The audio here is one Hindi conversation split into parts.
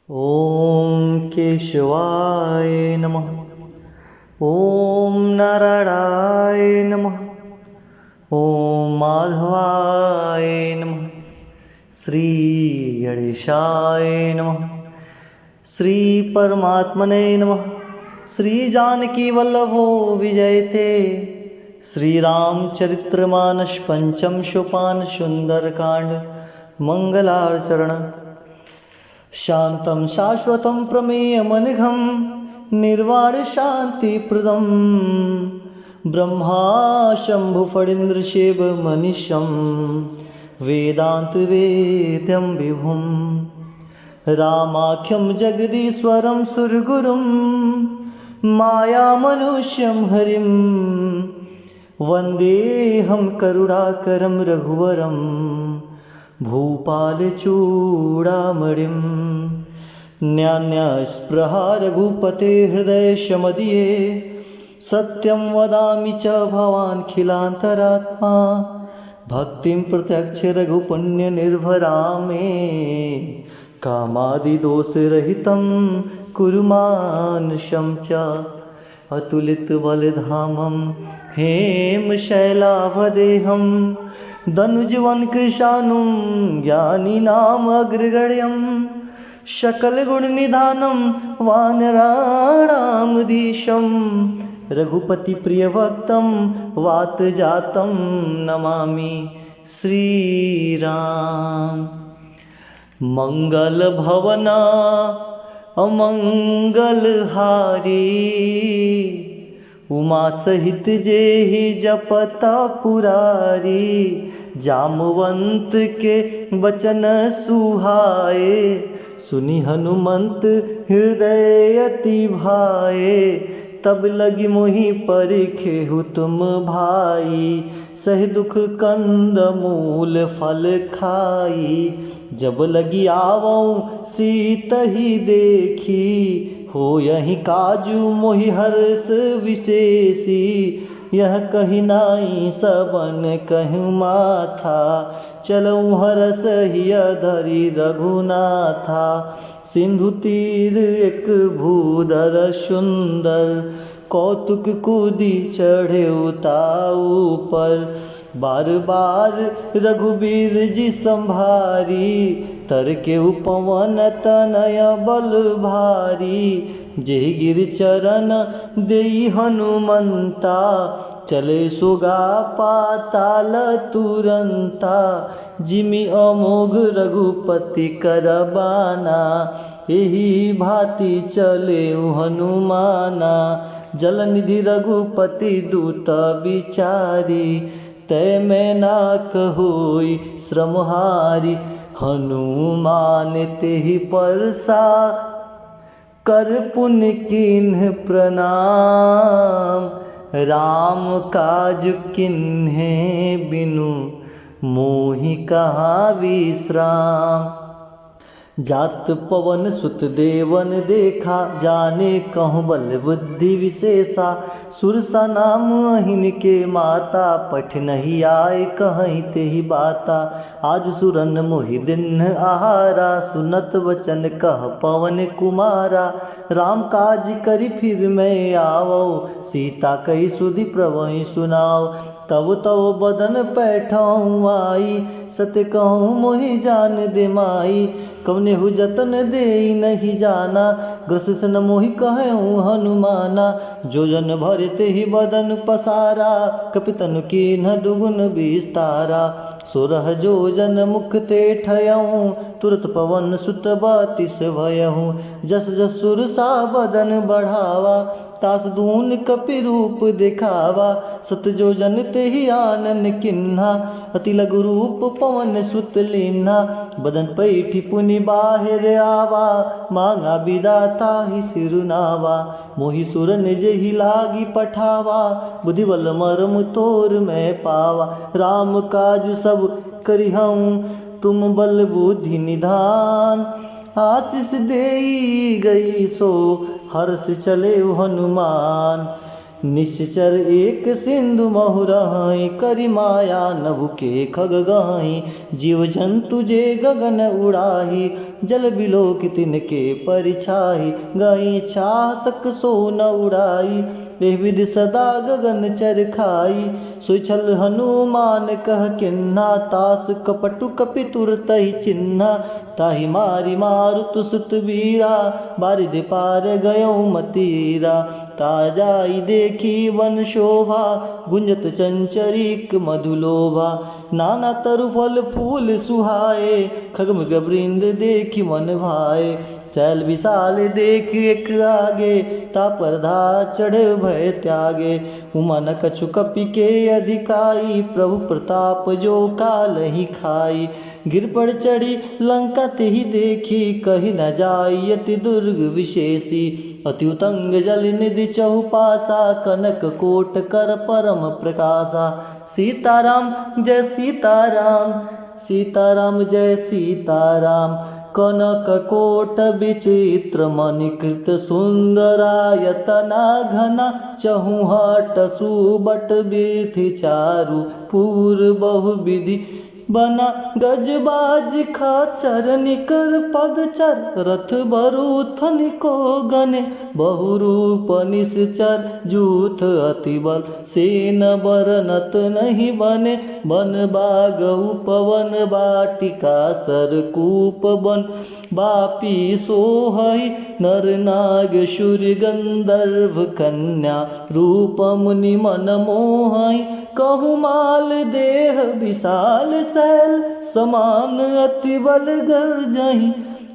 ॐ केशवाय नमः। ॐ नारायणाय नमः। ॐ माधवाय नमः। श्री गणेशाय नमः। श्री परमात्मने नमः। श्री जानकी वल्लभो विजयते। श्री रामचरित्रमानस पंचम सोपान सुंदरकांड मंगलाचरण। शांतं शाश्वतं प्रमेयमनघं निर्वाण शांतिप्रदं ब्रह्मा शंभु फणीन्द्रशिव मनीषं वेदांत वेद्यं विभुं रामाख्यं जगदीश्वरं सुरगुरुं मायामनुष्यं हरिं वन्देऽहं करुणाकरं रघुवरं भूपालचूडामणिं। न्यान्यास्पृहा रघुपते हृदयशमदीये सत्यं वदामि च भवान् खिलान्तरात्मा भक्तिं प्रत्यक्ष रघुपुण्यनिर्भरां मे कामादिदोषरहितं कुरु मानसं च अतुलितबलधामं हेमशैलाभदेहं धनुजवन कृशानुं ज्ञानिनाम अग्रगण्यं सकलगुणनिधानं वानराणामधीशं रघुपतिप्रियभक्तं वातजातं नमामि श्रीराम। मंगलभवना अमंगलहारी उमा सहित जेहि जपता पुरारी जामवंत के वचन सुहाए सुनि हनुमंत हृदय अति भाए तब लगी मोहि परिखेहु तुम भाई सह दुख कंद मूल फल खाई जब लगी आवऊं सीत ही देखी हो यही काजू मोहि हर्ष विशेषी यह कही नाई सबन कहूँ माथा चलऊँ हरस हिय धरी रघुनाथा सिंधु तीर एक भूधर सुंदर कौतुक कूदी चढ़े उताऊ पर बार बार रघुबीर जी संभारी तर के उपवन तनय बल भारी जेहि गिर चरण देई हनुमंता चले सुगा पाताल तुरंता जिमि अमोघ रघुपति करबाना एहि भांति चले हनुमाना जलनिधि रघुपति दूत बिचारी तै मैं ना कहोई श्रमहारी हनुमान तेहि परसा कर पुण्य किन्ह प्रणाम राम काज किन्हे बिनु मोहि कहाँ विश्राम। जात पवन सुत देवन देखा जाने कहूँ बल बुद्धि विशेषा सुरसा नाम अहिन के माता पठ नहीं आए कहीं ते ही बाता आज सुरन मोहि दिन आहारा सुनत वचन कह पवन कुमारा राम काज करी फिर मैं आवो सीता कही सुधि प्रभु सुनाओ तब तब बदन पैठाऊँ आई सत्य कहूँ मोहि जान दे माई कवने हु जतन दे नहीं जाना ग्रसित न मोहि कहूँ हनुमाना जो जन भरते ही बदन पसारा कपितन की न दुगुन विस्तारा सोरह जो जन मुख ते ठयऊँ तुरत पवन सुत बतिस भयऊँ जस जस सुरसा बदन बढ़ावा तास दून कपि रूप दिखावा सत जो जन ते ही आनन किन्हा अति लघु रूप पवन सुत लीन्हा बदन पैठी पुनि बाहिर आवा मांगा विदाता ही सिरुनावा मोहि सुर निज ही लागी पठावा बुद्धिबल मरम तोर मैं पावा राम काज सब करिहऊँ तुम बल बुद्धि निधान आशीष देई गई सो हर्ष चले हनुमान निश्चर एक सिंधु महुरहाई करी माया नभु के खग गहाई जीव जंतु जे गगन उड़ाही जल बिलोक तिनके परिछाई, गई छाह सक सो न उड़ाई, एह विधि सदा गगन चर खाई, सोई छल हनुमान कह किन्हा, तास कपटु कपि तुरतहि चिन्हा, ताहि मारी मारुत सुत वीरा, बारिधि पार गयो मतीरा, ता जाई देखी वन शोभा, गुंजत चंचरीक मधुलोभा, नाना तरु फल फूल सुहाए, खगमृग वृंद देखी मन भाए, चैल विशाल देख एक आगे, तापरधा चढ़ भय त्यागे, उमा न कछु कपि के अधिकाई, प्रभु प्रताप जो काल ही खाई, गिर पड़ चढ़ी लंका तेहि देखी, कही न जाई अति दुर्ग विशेषी, अति उतंग जल निधि चहुपासा, कनक कोट कर परम प्रकाशा, सीताराम जय सीताराम, सीताराम जय सीताराम, कनक कोट विचित्र मणिकृत सुंदरायतना घना, चहुहट सुबट विधि चारु पूर बहुविधि बना, गजबाज खाचर निकर पदचर, रथ बरूथन को गने, बहुरूप निश्चर जूथ अति बल, सेन बरनत नहीं बने, बन बाग उपवन वाटिका सरकूप बन, बापी सोहई नर नाग शूर गंधर्व कन्या, रूप मुनि मन मोहई, कहूँ माल देह विशाल सैल, समान अति बल गर्जहि,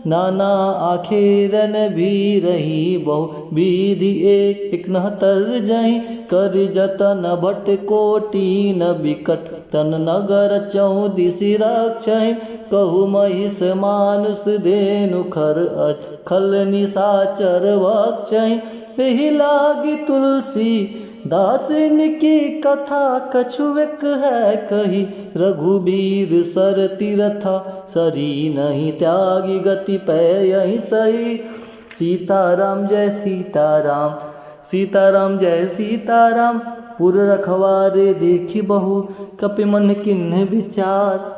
नाना आखेरन भी रही, बहु विधि एक न तरजहि, कर जतन भट कोटि न बिकट, तन नगर चौदिसि रक्षहि, कहु महिष मानुष धेनु खर खल निशाचर वक्षहि, एहि लागी तुलसी दासिन की कथा, कछुएक है कही, रघुबीर सर तीरथा, सरी नहीं त्यागी गति पै यही सही, सीताराम जय सीताराम, सीताराम जय सीताराम, पुर रखवारे देखी बहु, कपि मन किन्ह विचार,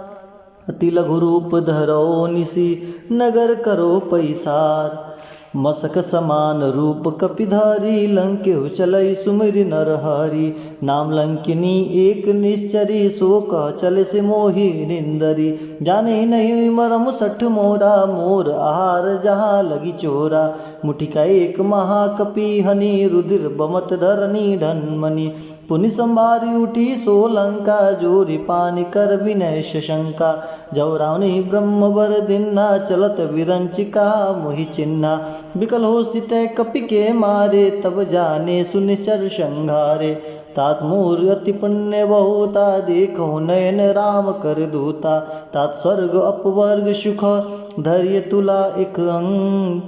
अति लघु रूप धरो निसी, नगर करो पैसार, मसक समान रूप कपिधारी, लंकेहु चलई सुमिरि नरहरि, नाम लंकिनी एक निश्चरी, सो कह चले से मोहि निंदरी, जाने नहीं मरम सठ मोरा, मोर आहार जहाँ लगी चोरा, मुठिका एक महाकपि हनि, रुधिर बमत धरनी ढनमणि, पुनि संभारी उठी सो लंका, जोरी पानी कर विनय शंका, जौ रावणी ब्रह्म बर दिन्ना, चलत विरंचिका मोहि चिन्हा, विकल हो स्थित कपि के मारे, तब जाने सुनिश्चर संघारे, तात मोर अति पुण्य बहुता, देखो नयन राम कर दूता, तात स्वर्ग अपवर्ग सुख, धैर्य तुला एक अंग,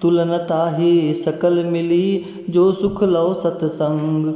तुलनता ही सकल मिली, जो सुख लो सतसंग,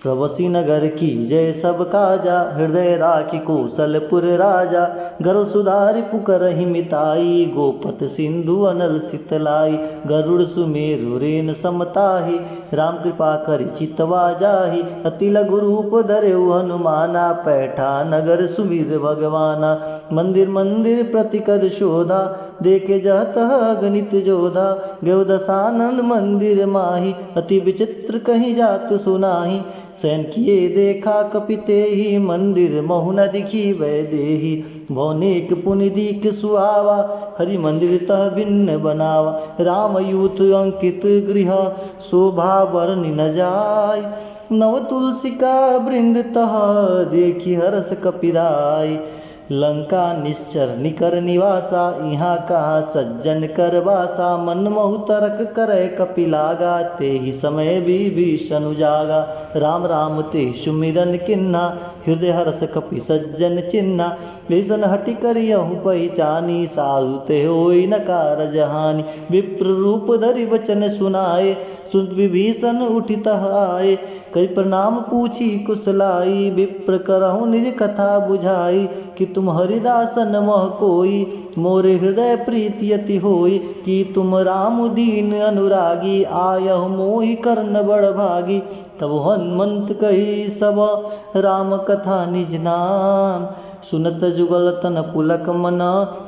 प्रवसी नगर की जय सब काजा, हृदय राखी कौशलपुर राजा, गरल सुधारि पुकर मिताई, गोपत सिंधु अनल सितलाई, गरुड़ सुमेरु रेन समताही, राम कृपा करि चितवा जाही, अति लघु रूप धरेउ हनुमाना, पैठा नगर सुमिर भगवाना, मंदिर मंदिर प्रति कर शोधा, देखे जहतः अगणित जोधा, गयो दसानन मंदिर माही, अति विचित्र कहीं जात सुनाही, सैन किए देखा कपिते ही, मंदिर महु न दिखी वै देही, भौनेक पुनि दीख सुहावा, हरि मंदिर तह भिन्न बनावा, राम यूथ अंकित गृह, शोभा वर्णि न जाय, नव तुलसिका वृंद तह, देखी हरस कपिराय, लंका निश्चर निकर निवासा, यहाँ कहाँ सज्जन कर वासा, मन महु तरक करे कपिलागा, ते ही समय विभीषण उजागा, राम राम ते सुमिरन किन्हा, हृदय हर्ष कपि सज्जन चिन्हा, भीषण हटि करियहु पहिचानी, साधु ते होई न कारज हानि, विप्र रूप धरि वचन सुनाए, सुन विभीषण उठितः आए, कई प्रणाम पूछी कुशलाई, विप्र करहु निज कथा बुझाई, कि तुम हरिदासन मह कोई, मोरे हृदय प्रीति अति होई, कि तुम राम दीन अनुरागी, आयहु मोहि कर्ण बड़ भागी, तब हनुमंत कही सब राम कथा निज नाम, सुनत जुगल तन पुलक मन,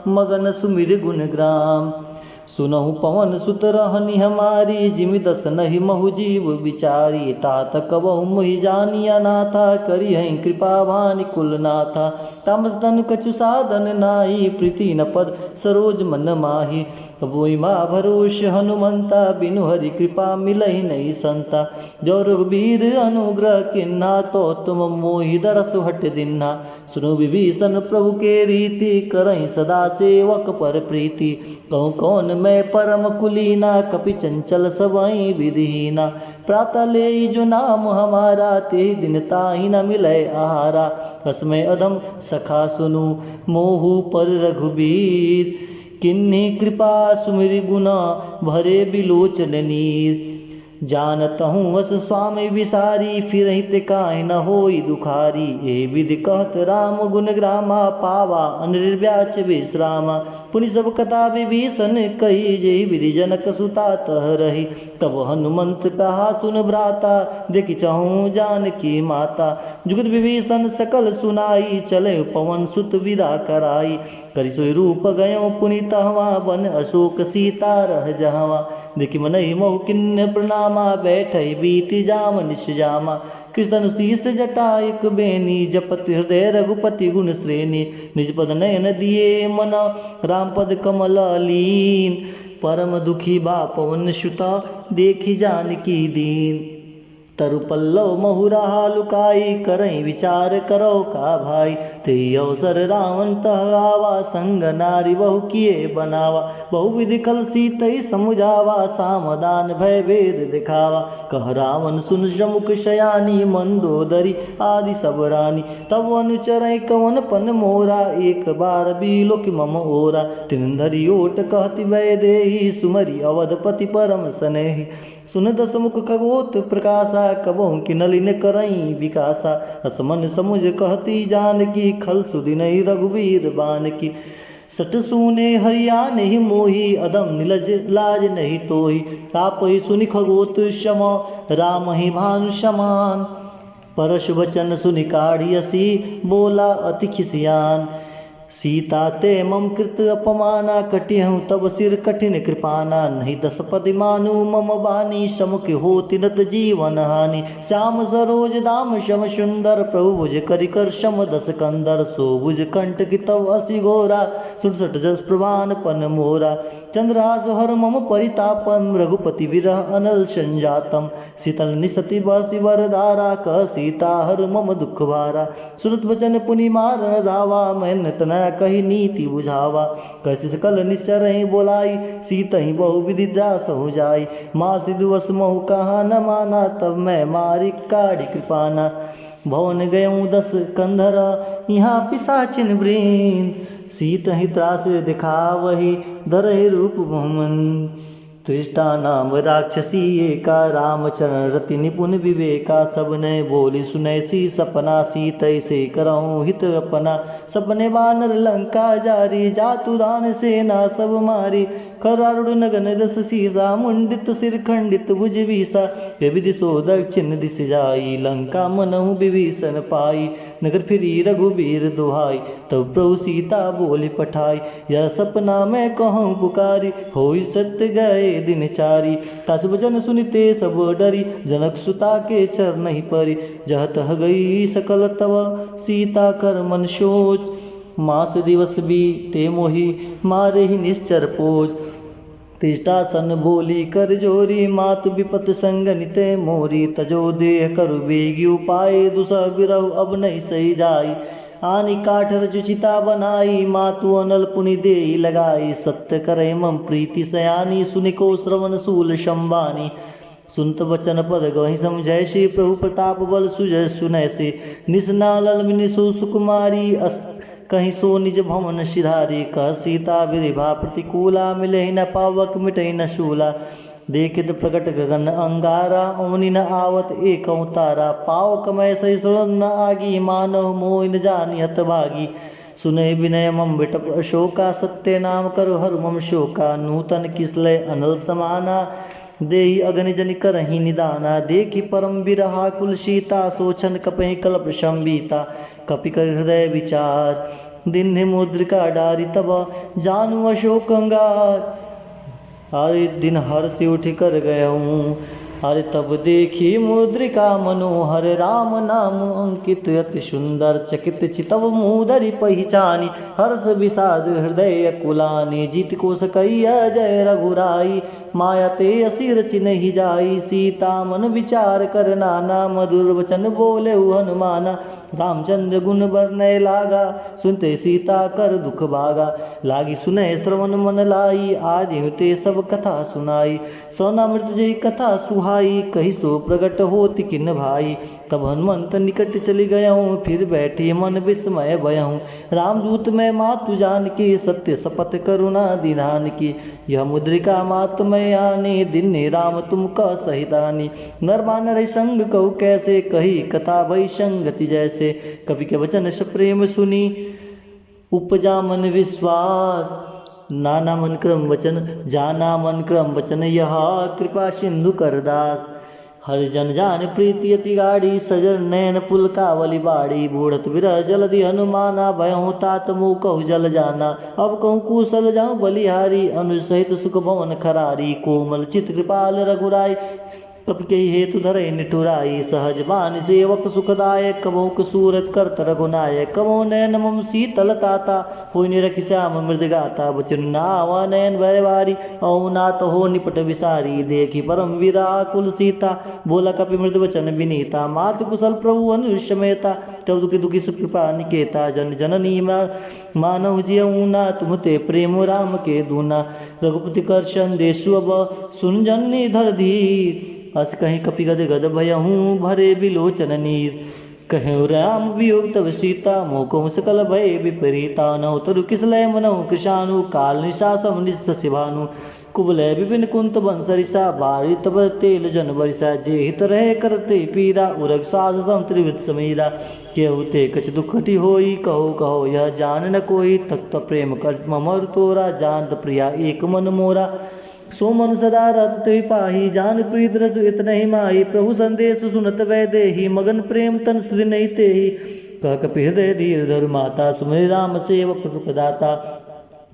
मगन सुमिर गुण ग्राम। सुनहु पवन सुत रहनी हमारी, जिमि दस नहीं महु जीव विचारी। तात कबहु मुहि जानिया नाथा, करी हैं कृपा भानि कुल नाथा। तामस तनु कछु साधन नाहि, प्रीति न पद सरोज मन माहि। वोई माँ भरोष हनुमंता, बिनु हरि कृपा मिलहि नहीं संता। जो रघुबीर अनुग्रह किन्हा, तो तुम मोहि दरसु हट दिन्हा। सुनो विभीषण प्रभु के रीति, करहि सदा सेवक पर प्रीति। कहूँ कौन मैं परम कुलीना, कपि चंचल सबहि विधिहीना। प्रातः ले जो नाम हमारा, ते दिन ताहि न मिलै आहारा। हसमै अधम सखा सुनु, मोहु पर रघुबीर। किन्ही कृपा सुमिरि गुना, भरे बिलोचन नीर। जानतहूँ वस स्वामी विसारी, फिरहि ते काहि न होई दुखारी। ए विधि कहत राम गुण ग्रामा, पावा अनिर्व्याच विश्रामा। पुनि सब कथा विभीषण कही, जेहि विधि जनक सुता तह रही। तब हनुमंत कहा सुन भ्राता, देखि चहूँ जानकी माता। जुगत विभीषण सकल सुनाई, चले पवन सुत विदा कराई। करि सोई रूप गयो पुनि तहवा, बन अशोक सीता रह जहवा। देखि मनहि महु किन्य प्रणाम, बैठई बीति जाम निश जामा। कृष्ण शीस जटा एक बेनी, जपत हृदय रघुपति गुण श्रेणी। निज पद नयन दिए मन, राम पद कमल लीन। परम दुखी बा पवन सुता, देखी जानकी दीन। तरु पल्लव महुरा लुकाई, करई विचार करो का भाई। ते अवसर रावण तह आवा, संग नारी बहु किए बनावा। बहुविधि कल सीतई समुझावा, सामदान भय भेद दिखावा। कह रावण सुन जमुख शयानी, मंदोदरी आदि सब रानी। तब अनुचरई कवन पन मोरा, एक बार बिलोक मम ओरा। तिन धरि ओट कहति वै देहि, सुमरि अवधपति परम सनेहि। सुन दस मुख खगोत प्रकाशा, कबहु कि नलिन करई विकासा। असमन समुझ कहती जानकी, खल सुदिनहि रघुबीर बानकी। सट सुने हरिया नहीं मोही, अदम निलज लाज नहीं तोही। तापहि सुनि खगोत क्षमा, राम ही भानु समान। परशु वचन सुनि काढ़ियसी, बोला अति खिसियान। सीता ते मम कृत अपमाना, कटिहूँ तब सिर कठिन कृपाना। नहीं दस पदि मानु मम बानी, समुख होति नत जीवन हानि। श्याम सरोज दाम श्याम सुंदर, प्रभु भुज करिकर शम दस कंदर। सो भुज कंठ की तव असी घोरा, 67 जस प्रभान पन मोरा। चंद्रहास हर मम परितापम, रघुपति विरह अनल संजातम। शीतल निसति बसी वरदारा, कह सीता हर मम दुख भारा। सुनत वचन पुनि मारन धावा, मैन तना कही नीति बुझावा। कैसे सकल निश्चर ही बोलाई, सीत ही बहु विधि दास हो जाई। माँ सिद्धवस महु कहा न माना, तब मैं मारी काढ़ी कृपाना। भवन गयऊँ 10 कंधर, यहाँ पिशाचिन वृंद। सीत ही त्रास दिखावही, धरहि रूप बहुमन। त्रिष्टा नाम राक्षसी एका, रामचरण रति निपुण विवेका। सब ने बोली सुनैसी सपना, सीतै से करऊँ हित अपना। सपने बानर लंका जारी, जातु दान सेना सब मारी। खरारुड़ नगन दस सीसा, मुंडित सिर खंडित भुज बीसा। ये विधि सो दक्षिण दिश जाई, लंका मनहु विभीषण पाई। नगर फिरी रघुबीर दुहाई, तब प्रभु सीता बोली पठाई। यह सपना मैं कहूँ पुकारी, होई सत्य गए दिन चारी। तासु वचन सुनिते सब डरी, जनक सुता के चरण ही परी। जह तह गई सकल तव, सीता कर मन सोच। मास दिवस बीते मोहि, मारे ही निश्चर पोज। तिष्ठासन बोली कर जोरी, मातु विपत संग निते मोरी। तजो देह करु बेगी उपाय, दुसह बिरहु अब नहीं सही जाई। आनी काठ रचिता बनाई, मातु अनल पुनि देई लगाई। सत्य करे मम प्रीति सयानी, सुनिको श्रवण सूल शंबानी। सुनत वचन पद गहि समझै, श्री प्रभु प्रताप बल सुजय सुनै से। निसनालल निसु सुकुमारी, कहीं सो निज भवन सिधारी। कह सीता विरिभा प्रतिकूला, मिले न पावक मिटै न शूला। देखित प्रकट गगन अंगारा, ओनि न आवत एक तारा। पाव कमय सही न आगी, मानव मोह न जानी हतभागी। सुनय विनय मम विटप अशोका, सत्य नाम करु हर मम शोका। नूतन किसलय अनल समाना, देहि अग्नि जनि करहि निदाना। देखि परम बिरहा कुल सीता, सोचन कपहि कल्प संबीता। कपि कर हृदय विचार। दिन मुद्रिका डारी तब जानू अशोक अंगार। अरे दिन हर से उठ कर गया हूँ, अरे तब देखी मुद्रिका मनोहर। राम नाम अंकित अति सुंदर, चकित चितव मुदरि पहिचानी। हर्ष विषाद हृदय कुलानी, जीत को सकैया जय रघुराई। माया ते असी रचि नहीं जाई, सीता मन विचार कर नाना। मधुर वचन बोले हनुमाना, रामचंद्र गुण बरनय लागा। सुनते सीता कर दुख भागा, लागी सुनय श्रवण मन लाई। आज ते सब कथा सुनाई, सोना मृत जय कथा सुहाई। कही सो प्रगट होति किन भाई, तब हनुमंत निकट चली गया हूँ। फिर बैठी मन विस्मय भयहूँ, रामदूत मैं मातु जान की। सत्य शपथ करुणा दिनान की, यह मुद्रिका मात मैं आने। दिन राम तुम का सहितानी, नर बानर संग कहु कैसे। कही कथा भई संगति जैसे, कवि के वचन प्रेम सुनी। उपजा मन विश्वास, नाना मन क्रम वचन जाना। मन क्रम वचन यह कृपा सिंधु करदास। हर जन जान प्रीति अति गाढ़ी, सजर नैन पुल कावली बाड़ी। बूढ़त विरह जलधि हनुमाना, भयहु तात मुँह कहु जल जाना। अब कहूँ कुशल जाऊँ बलिहारी, अनुज सहित सुख भवन खरारी। कोमल चित कृपाल रघुराई, कपि के हेतु धरे निठुराई। सहज बान सेवक सुखदायक, कबहु सूरत करत रघुनायक। कबहु नैन मम शीतल ताता, होई निरखि श्याम मृद गाता। बचन नावा नैन भयवारी, औ नाथ हो निपट विसारी। देखी परम विराकुल सीता, बोला कपि मृद वचन विनीता। मात कुशल प्रभु अनुष्य मेता, तब दुखी दुखी सुख कृपा निकेता। जन जननी मानव जियऊ ना, तुम ते प्रेम राम के दूना। रघुपति कर संदेशु अब, सुन जननी धर धीर। अस कहीं कपि गद गद भयहूँ, भरे बिलोचन नीर। कहूँ राम वियोग तब सीता, मोको सकल भय विपरीता। नौ तरु किसलय मनहु कृशानु, काल निशासम निस्सि भानु। कुबलय विपिन कुंत बंसरिसा, बारी तब तेल जन बरिसा। जे हित रहे करते पीरा, उरग सास संत्रिवृत समीरा। केहू ते कछ दुखटी होई, कहो कहो यह जान न कोई। तख्त प्रेम कर ममर तोरा, जानत प्रिया एक मन मोरा। सो मन सदा रत पाही, जान प्रीत रसु इतने माही। प्रभु संदेश सुनत वै देही, मगन प्रेम तन सुधि नहीं तेही। कह कपि हृदय धीर धर माता, सुमिर राम सेवक सुखदाता।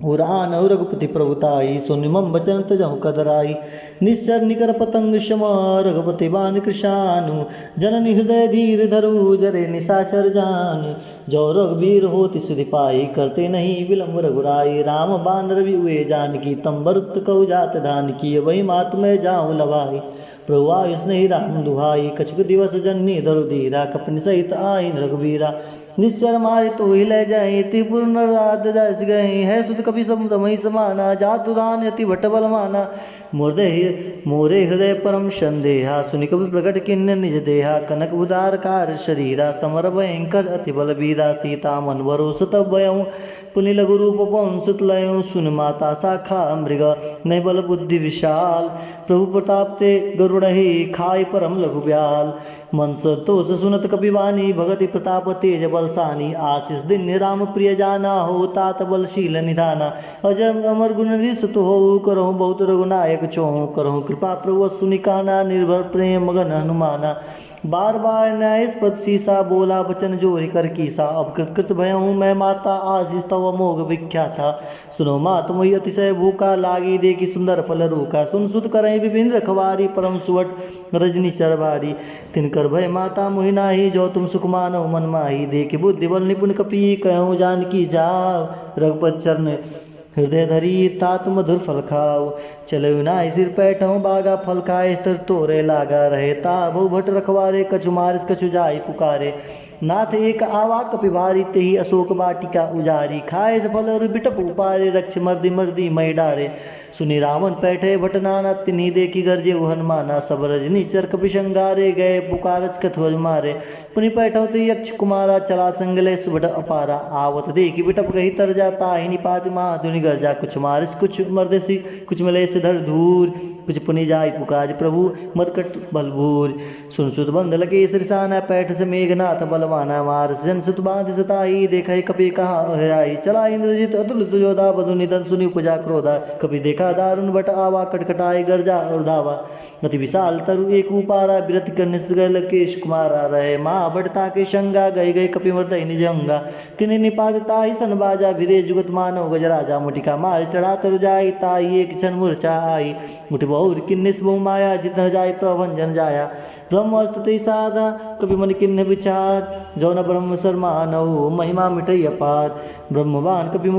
उरान रघुपति प्रभुताई, सुनि मम बचन तजहु कदराई। निश्चर निकर पतंग क्षमा, रघुपति बान कृशानु। जननी हृदय धीर धरु, जरे निशाचर जान। जो रघुवीर होति सुधि पाई, करते नहीं विलम्ब रघुराई। राम बान रवि उए जानकी, तम बरुत कहु जात धान की। वही मात में जाऊँ लवाई, प्रभु आयुष नहीं राम दुहाई। कछुक दिवस जननी धरु धीरा, कपनि सहित आईन रघुवीरा। निश्चर मारे तो ही ले जाए, त्रिपुर नराद दस गए। है सुत कपि समई समाना, जातु दान अति भट बल माना। मोरे हृदय परम संदेहा, सुनि कपि प्रकट किन्न निज देहा। कनक उदार कार शरीरा, समर भयंकर अति बल बीरा। सीता मन भरोस तब भयऊँ, पुनि लघु रूप पवन सुत लयऊँ। सुन माता शाखा मृग, नय बल बुद्धि विशाल। प्रभु प्रताप ते गरुड़हि, खाय परम लघु ब्याल। मन संतोष सुनत कपि वाणी, भगति प्रताप तेज बलसानी। आशीष दिन राम प्रिय जाना, हो तात बलशील निधाना। अजम अमर गुण निसुत हो, करहु बहुत रघुनायक छोहु। करहु कृपा प्रभु सुनिकाना, निर्भर प्रेम मगन हनुमाना। बार बार न्यायस्पद सीसा, बोला वचन जोरि कर कीसा। अब कृत कृत भयहूँ मैं माता, आशीष तव मोघ विख्याता। सुनो मात मोहि अतिशय भूखा, लागी देखी सुंदर फल रूखा। सुन सुत करहि विभिन्न रखवारी, परम सुवट रजनी चरवारी। तिनकर भय माता मोहि नाही, जो तुम सुख मानव मन माही। देखि बुद्धि बल निपुण कपि, कहूँ जानकी जाओ। रघुपत चरण हृदय धरी, तात मधुर फल खाओ। चलो नाय सिर पैठों, बागा फल खाए स्तर तोरे लागा। रहे ताबो भट रखवारे, कछु मारिस कछु जाय पुकारे। नाथ एक आवा कपि भारी, तेहि अशोक वाटिका उजारी। खाए फल बिटप उपारे, रक्ष मर्दी मर्दी मई डारे। सुनि रावण पैठे भट नाना, तिन्ही देखी गरजे हनुमाना। सब रजनी चर कपि संगारे, गए पुकारच कथुअज मारे। पुनि पैठौते यक्ष कुमारा, चला संगले सुबट अपारा। आवत देखी बिटप गही तर जाता, हिनि पाति महाधुनि गर्जा। कुछ मारिस कुछ मर्देसी, कुछ मिले से धर धूर। कुछ पुनि जाय पुकार प्रभु, मरकट बलभूर। सुन सुत बंध लगे सिरसाना, पैठ से मेघनाथ बलवाना। मारस जन सुत बांध सताई, देखे कपि कहा हराई। चला इंद्रजित अतुलित जोधा, बधु निधन सुनि उपजा क्रोधा। कपि देख देखा दारुण बट आवा, कटकटाए गर्जा और धावा। अति विशाल तरु एक उपारा, विरत करने गल केश कुमारा। रहे माँ बढ़ता के शंगा, गए गए कपि मर्दय निज अंगा। तिनि निपात ताहि सन बाजा, भिरे जुगत मानव गजराजा। मुटिका मार चढ़ा तरु जाई, ताई एक क्षण मूर्छा आई। मुठि बहुर किन्निस बहु माया, जितन जाय प्रभंजन जाया। ब्रह्मस्तुति साधा कपि मन किन्न विचार, जौन ब्रह्म शर्मानऊ महिमा मिटई अपार। ब्रह्मवान कपि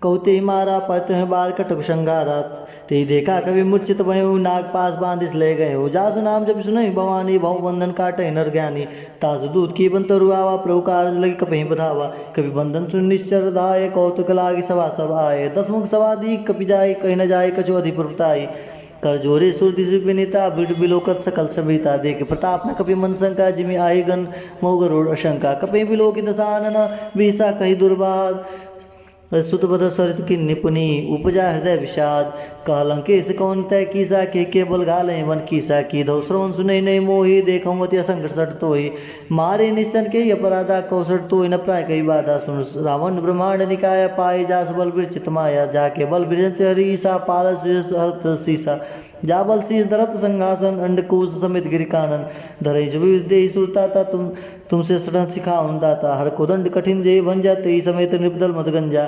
कहते मारा, परत बार कटक संगारा। ते देखा कवि मूर्छित भयो, नाग पास बांधिस ले गए। जासु नाम जब सुनई भवानी, भव बंधन काटे नर ज्ञानी। तासु दूत की बंतर आवा, प्रभु कारज लगी कपि बधावा। कवि बंधन सुन निश्चर धाये, कौतुक लागी सभा सब आए। दसमुख सभा दी कपि जाय, कहीं न जाय कछु अधिपुरताई। कर जोरे सुरति विनीता, बिट बिलोकत सकल सभीता। देख प्रताप न कपि मन शंका, जिमि आए गण मोगरोड़ अशंका। कपि बिलोकित दसानन, बीसा कही दुर्बाद। सुत बध सरित की निपुनी, उपजा हृदय विषाद। कहलंकेश कौन तय कीसा, के केवल घाले वन कीसा। की धौ श्रवण सुनई नहीं मोही, देखो मति असंकट सट तोहि। मारे निश्चन के अपराधा, कौसट तो न प्राय कई बाधा। सुन रावण ब्रह्मांड निकाया, पाए जास बल विरचित माया। जाके बल विरचित हरीसा, पारस हरत सीसा। जा बल शीस धरत संघासन, अंडकूस समेत गिरि कानन। धरई जो विद्य सुरता था, तुमसे सड़न सिखाऊं दाता। हर को दंड कठिन जे भंजा, तेई समेत निर्बदल मत गंजा।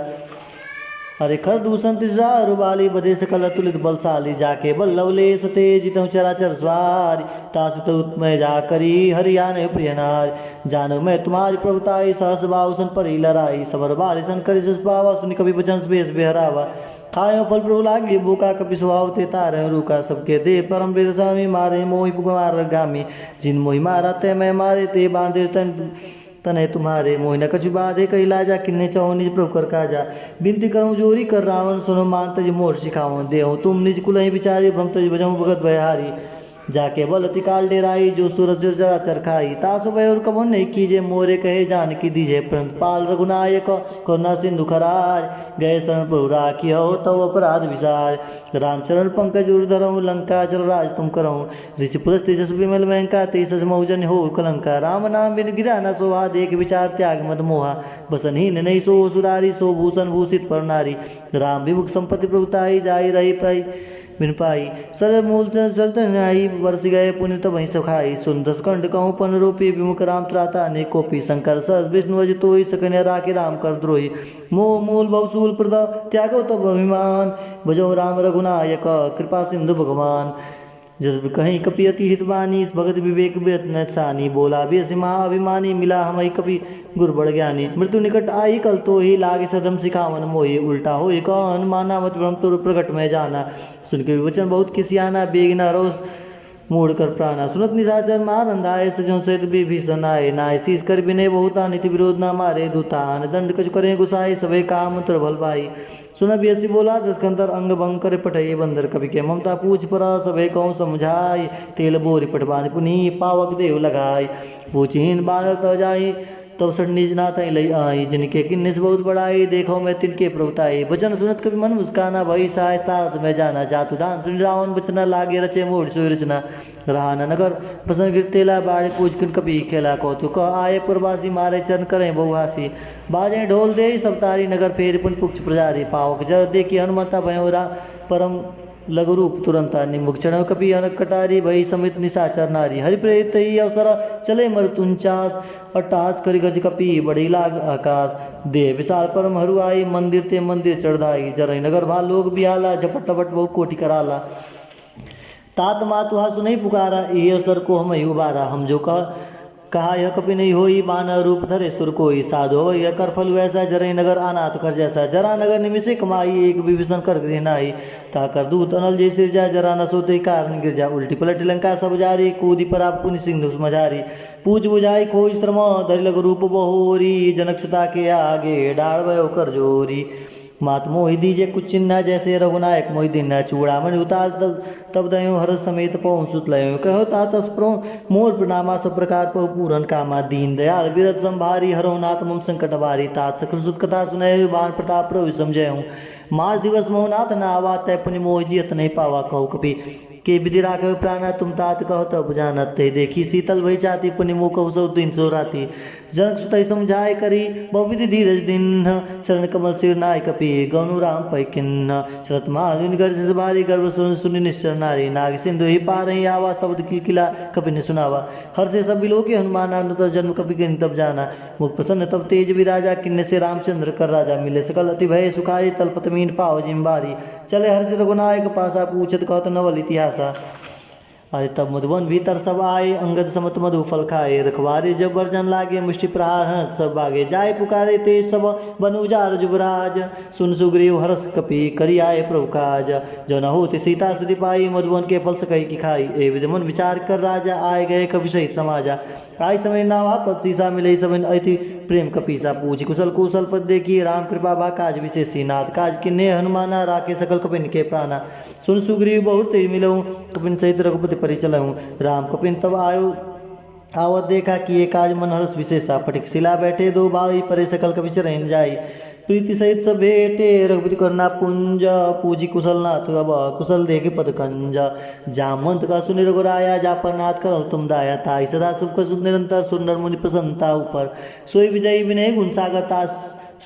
अरे खर दूषण तिसरा रुबाली, बधे सकल अतुलित बलशाली। जाके बल लवलेश तेज, जितहु चराचर स्वारी। तासुत मैं जा करी, हरियाण प्रिय नार। जानो मैं तुम्हारी प्रभुताई, सहस बाहुसन परी लड़ाई। सबर बारी सन करि सुस पावा, सुनि कभी बचन बेस बेहरावा। खायो फल प्रभु लागे भूखा, कपि स्वभाव ते तारे रूखा। सबके दे परम वीर स्वामी, मारे मोहि पुगमार गामी। जिन मोहि मारा ते मैं मारे, ते बांधे तने तुम्हारे। मोहि न कछु बाधे कही लाजा, किन्ने चाहो निज प्रभु कर काजा। बिनती करऊँ जोरी कर रावण, सुनो मान तज मोर सिखाऊँ। देहूँ तुम निज कुलहि बिचारी, भ्रम तज भजऊँ भगत भयहारी। जाके बल अति काल डेराई, जो सूरज जरा चरखाई। तासु भय कबो नहीं कीजे, मोरे कहे जान की दीजे। परंत पाल रघुनायक, करुणा सिंधु खरार। गए शरण प्रभु राखी हो, तव अपराध विसार। रामचरण पंकज उर धरऊँ, लंका चल राज तुम करऊँ। ऋषि पुलस तेजस विमल महंका, तेजस मौजन हो कलंका। राम नाम बिन गिरा न सोहा, देख विचार त्याग मत मोहा। बसनहीन नहीं सो सुरारी, सो भूषण भूषित पर नारी। राम विमुख संपत्ति प्रभुताई, जाई रही पाई बिन पाई। सर मूल चरतन आई, वर्ष गए पुण्य वहीं सखाई। सुन दस कंड कहूँ पन रूपी, विमुख राम त्राता ने कोपी। शंकर सर विष्णु अज तोई, सकन्या राखी राम कर द्रोही। मोह मूल बहुसूल प्रद, त्यागो तब अभिमान। भजो राम रघुनायक, कृपा सिंधु भगवान। जब कहीं कपि अति हितवानी, भगत विवेक विरत्न सानी। बोला भी असी महाअभिमानी, मिला हमई कपि गुरु बड़ ज्ञानी। मृत्यु निकट आई कल तो ही, लागे सदम सिखावन मोही। उल्टा हो कौन माना, मत भ्रम तुर प्रकट में जाना। सुन के विवचन बहुत किसियाना, बेगना रोष मूड कर प्राणा। सुनत निशाचर मार अंधाए, सजों सहित विभीषण आए। नाय शीस कर विनय बहुता, नीति विरोध न मारे दूतान। दंड कछु करें गुसाई, सभे काम मंत्र भल पाई। सुन बियसी बोला दसकंतर, अंग भंग करे पठई बंदर। कवि के ममता पूछ पर, सभे कहूँ समझाई। तेल बोरी पट बांध पुनी, पावक देव लगाई। पूछहीन बानर त जाई, तब सड़ निज नाथ लई आई। जिनके किन्निस बहुत बड़ाई, देखो मैं तिनके प्रभुताई। वचन सुनत कभी मन मुस्काना, भई साय सारथ में जाना। जातु दान सुन रावण बचना, लागे रचे मोड़ सोई रचना। रहा न नगर प्रसन्न गिरतेला, बाढ़ पूछ किन कपि खेला। कौतुक आए पुरवासी, मारे चरण करें बहुहासी। बाजे ढोल दे सब तारी, नगर फेर पुन पुक्ष प्रजारी। पावक जर देखी हनुमता, भयोरा परम लघु रूप तुरंता। निमुख क्षण कपि अनक कटारी, भई समित निशाचर नारी। हरि प्रेरित ही अवसर, चले मरतुंचास। अट्टहास करि गज कपि, बड़ी लाग आकाश। देह विशाल परम हरुआई, मंदिर ते मंदिर चढ़ाई। जरई नगर भा लोग बिहाला, झपट टपट बहु कोटि कराला। तात मातु हासु नहीं पुकारा, ये अवसर को हम ही उबारा। हम जो कहा यह कभी नहीं होई, बानर रूप धरे सुर कोई। साधु हो यह कर फल वैसा, जरई नगर अनाथ कर जैसा। जरा नगर निमिषे कमाई, एक विभीषण कर गृह नाई। ताकर दूत अनल जय सिरजा, जरा न सोते कारण गिरजा। उल्टी पलटी लंका सब जारी, कूदी पर आप पुनि सिंधु मझारी। पूछ बुझाई खोई श्रम, धरि लघु रूप बहोरी। जनक सुता के आगे, डाढ़ भयो कर जोरी। मात मोहि दीजे कुछ चिन्ह, जैसे रघुनायक मोहि दीन्हा। चूड़ामणि उतार तब दयो, हरस समेत पहुँ सुत लयो। कहो तातस प्रो मोर प्रणामा, सब प्रकार पहु पूरन कामा। दीन दयाल विरत संभारी, हरहु नाथ मम संकट बारी। तात सकृत कथा सुनय, बाण प्रताप प्रभु समझय। मास दिवस मोहनाथ न आवा, तय पुनि मोहि जियत नहीं पावा। कहु कपि के विधि राखव प्राणा, तुम तात कहो तब जानत। ते देखी शीतल भई चाती, पुनि मुख कहु सौ दिन सो राती। जनक सुतई समझाए करी बहुविधि धीरज दिन चरण कमल सिर नाय कपि गौनु राम पै किन्न चलत महाजुन गर्ज भारी गर्भ सुनि निश्चर नारी नाग सिंधु ही पार ही आवा शब्द की किला कपि ने सुनावा हर से सब बिलो के हनुमान अनुत जन्म कपि के तब जाना मुख प्रसन्न तब तेज विराजा किन्ने से रामचंद्र कर राजा मिले सकल अति भय सुखारी तलपत मीन पाव जिम्बारी चले हर से रघुनायक पासा पूछत कहत नवल इतिहासा। अरे तब मधुबन भीतर सब आए अंगद समत मधु फल खाए रखवारे जब वर्जन लागे मुष्टि प्रहार हंस सब भागे जाय पुकारे ते सब बनुजार जुबराज सुन सुग्रीव हरस कपि करी आए प्रभु काज जो न होते सीता सुधि पाई मधुबन के फल सकई की खाई ए विधमन विचार कर राजा आए गए कपि सहित समाजा आय समय नावा पद सीसा मिले सब अति प्रेम कपीसा पूछ कुशल कुशल पद देखी राम कृपा बा काज विशेषी नाथ काज किन्ने हनुमाना राखे सकल कपिन के प्राणा सुन सुग्रीव बहुत मिलऊँ कपिन सहित रघुपति परिचलऊँ राम कपिन तब आयो आवत देखा कि ये काज मन हर्ष विशेषा फटिक शिला बैठे दो बाई परे सकल कपि चरण जाई प्रीति सहित सब भेटे रघुपति करना पुंज पूजी कुशल नाथ अब कुशल देखे पद कंज जामवंत का सुनि रघुराया जा पर नाथ करो तुम दाया ताई सदा सुख निरंतर सुंदर मुनि प्रसन्नता ऊपर सोई विजयी विनय गुण सागर ता